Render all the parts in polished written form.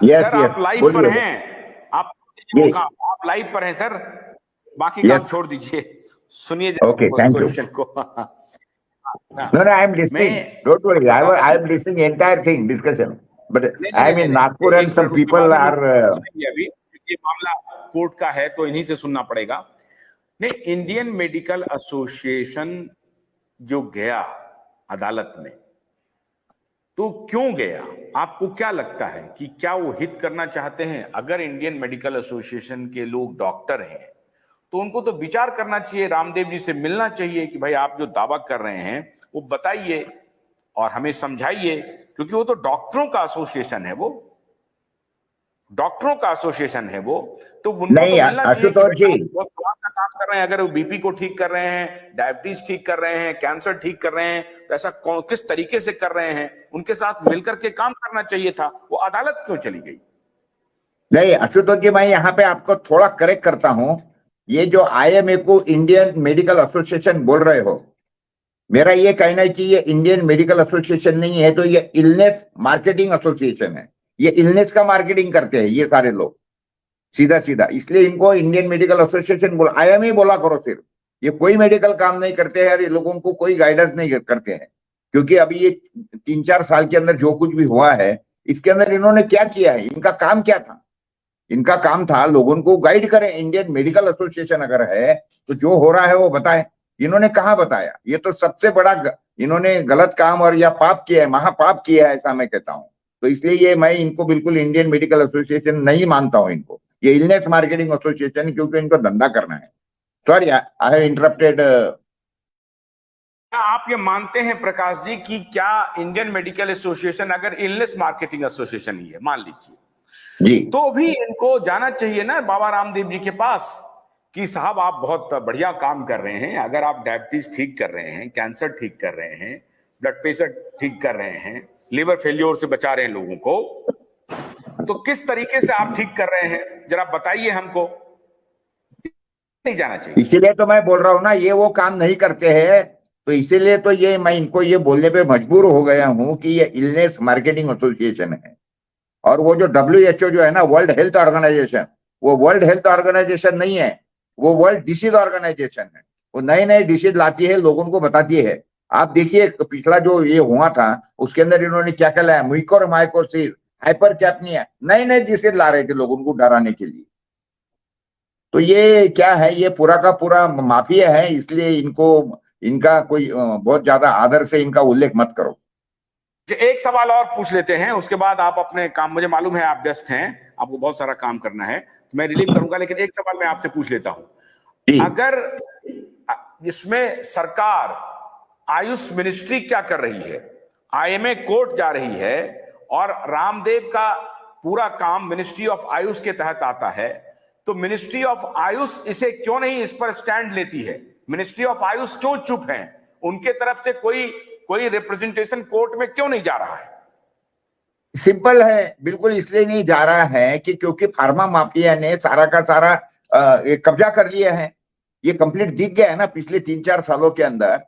Yes sir yes, आप live पर बोलिए। हैं, आप जी आप लाइव पर हैं सर, बाकी काम यस, छोड़ दीजिए, सुनिए ओके, थैंक यू। क्वेश्चन को। No, no, I am listening. मैं Don't worry. बताता I हूँ। am listening entire thing, discussion. But नहीं I नहीं am नहीं in नहीं, Nagpur and एक some मिनट, उसके बाद people हम are. सुनेंगे अभी, क्योंकि ये मामला कोर्ट का है तो इन्हीं से सुनना पड़ेगा। नहीं, इंडियन मेडिकल एसोसिएशन जो गया अदालत में, तो क्यों गया? आपको क्या लगता है कि क्या वो हित करना चाहते हैं? अगर इंडियन मेडिकल एसोसिएशन के लोग डॉक्टर हैं तो उनको तो विचार करना चाहिए, रामदेव जी से मिलना चाहिए कि भाई आप जो दावा कर रहे हैं वो बताइए और हमें समझाइए, क्योंकि वो तो डॉक्टरों का एसोसिएशन है, वो डॉक्टरों का एसोसिएशन है वो, तो उनको तो नहीं मिलना चाहिए कि आशुतोष भाई जी, आप बहुत कमाल का काम कर रहे हैं। अगर वो बीपी को ठीक कर रहे हैं, डायबिटीज ठीक कर रहे हैं, कैंसर ठीक कर रहे हैं, तो ऐसा किस तरीके से कर रहे हैं, उनके साथ मिलकर के काम करना चाहिए था। वो अदालत क्यों चली गई? नहीं आशुतोष जी, मैं यहाँ पे आपको थोड़ा करेक्ट करता हूँ। ये जो IMA को इंडियन मेडिकल एसोसिएशन बोल रहे हो, मेरा ये कहना है कि ये इंडियन मेडिकल एसोसिएशन नहीं है, तो ये इलनेस मार्केटिंग एसोसिएशन है। ये इलनेस का मार्केटिंग करते हैं ये सारे लोग, सीधा सीधा। इसलिए इनको इंडियन मेडिकल एसोसिएशन बोला, IMA बोला करो सिर्फ। ये कोई मेडिकल काम नहीं करते हैं और ये लोगों को कोई गाइडेंस नहीं करते हैं। क्योंकि अभी ये 3-4 साल के अंदर जो कुछ भी हुआ है, इसके अंदर इन्होंने क्या किया है, इनका काम क्या था? इनका काम था लोगों को गाइड करें। इंडियन मेडिकल एसोसिएशन अगर है तो जो हो रहा है वो बताए। इन्होंने कहाँ बताया? ये तो सबसे बड़ा इन्होंने गलत काम और या पाप किया है, महापाप किया है, ऐसा मैं कहता हूं। तो इसलिए ये मैं इनको बिल्कुल इंडियन मेडिकल एसोसिएशन नहीं मानता हूं इनको। ये इलनेस मार्केटिंग एसोसिएशन, क्योंकि इनको धंधा करना है। Sorry I have interrupted. क्या आप ये मानते हैं प्रकाश जी कि क्या इंडियन मेडिकल एसोसिएशन अगर इलनेस मार्केटिंग एसोसिएशन ही है, मान लीजिए, जी तो भी इनको जाना चाहिए ना बाबा रामदेव जी के पास कि साहब आप बहुत बढ़िया काम कर रहे हैं, अगर आप डायबिटीज ठीक कर रहे हैं, कैंसर ठीक कर रहे हैं, ब्लड प्रेशर ठीक कर रहे हैं, लिवर फेल्योर से बचा रहे हैं लोगों को, तो किस तरीके से आप ठीक कर रहे हैं, जरा बताइए हमको। नहीं जाना चाहिए। इसीलिए तो मैं बोल रहा हूं ना, ये वो काम नहीं करते हैं। तो इसीलिए तो ये मैं इनको ये बोलने पे मजबूर हो गया हूं कि ये इलनेस मार्केटिंग एसोसिएशन है। और वो जो WHO जो है ना, वर्ल्ड हेल्थ ऑर्गेनाइजेशन, वो वर्ल्ड हेल्थ ऑर्गेनाइजेशन नहीं है, वो वर्ल्ड डिसीज ऑर्गेनाइजेशन है। वो नए नए डिसीज लाती है, लोगों को बताती है। आप देखिए पिछला जो ये हुआ था, उसके अंदर इन्होंने क्या क्या लाया, म्यूकोरमाइकोसिस, हाइपर कैप्निया, नए नए डिसीज ला रहे थे लोगों को डराने के लिए। तो ये क्या है, ये पूरा का पूरा माफिया है। इसलिए इनको, इनका कोई बहुत ज्यादा आदर से इनका उल्लेख मत करो। एक सवाल और पूछ लेते हैं, उसके बाद आप अपने काम, मुझे मालूम है आप व्यस्त हैं, आपको बहुत सारा काम करना है, तो मैं रिलीव करूंगा, लेकिन एक सवाल मैं आपसे पूछ लेता हूं। अगर इसमें सरकार, आयुष मिनिस्ट्री क्या कर रही है? IMA कोर्ट जा रही है और रामदेव का पूरा काम मिनिस्ट्री ऑफ आयुष के तहत आता है, तो मिनिस्ट्री ऑफ आयुष इसे क्यों नहीं, इस पर स्टैंड लेती है? मिनिस्ट्री ऑफ आयुष क्यों चुप है? उनके तरफ से कोई रिप्रेजेंटेशन कोर्ट में क्यों नहीं जा रहा है? सिंपल है, बिल्कुल इसलिए नहीं जा रहा है कि क्योंकि फार्मा माफिया ने सारा का सारा कब्जा कर लिया है। ये कंप्लीट दिख गया है ना पिछले 3-4 सालों के अंदर।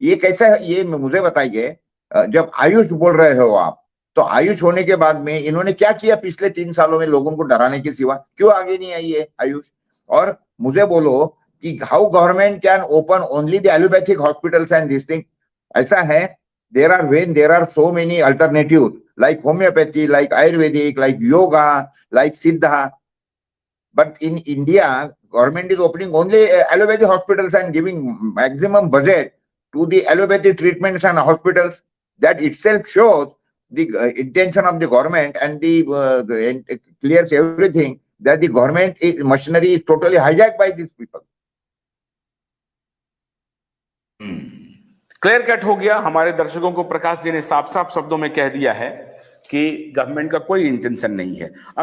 ये कैसा है, ये मुझे बताइए। जब आयुष बोल रहे हो आप, तो आयुष होने के बाद में इन्होंने क्या किया पिछले 3 सालों में लोगों को डराने के सिवा? क्यों आगे नहीं आई है आयुष? और मुझे बोलो कि how government can open only the allopathic hospitals and this thing. ऐसा है, there are so many alternatives like homeopathy, like Ayurvedic, like yoga, like Siddha. But in India, government is opening only allopathy hospitals and giving maximum budget to the allopathy treatments and hospitals. That itself shows the intention of the government, and it clears everything that the government machinery is totally hijacked by these people. Clear cut हो गया। हमारे दर्शकों को प्रकाश जी ने साफ साफ शब्दों में कह दिया है कि गवर्नमेंट का कोई इंटेंशन नहीं है। अब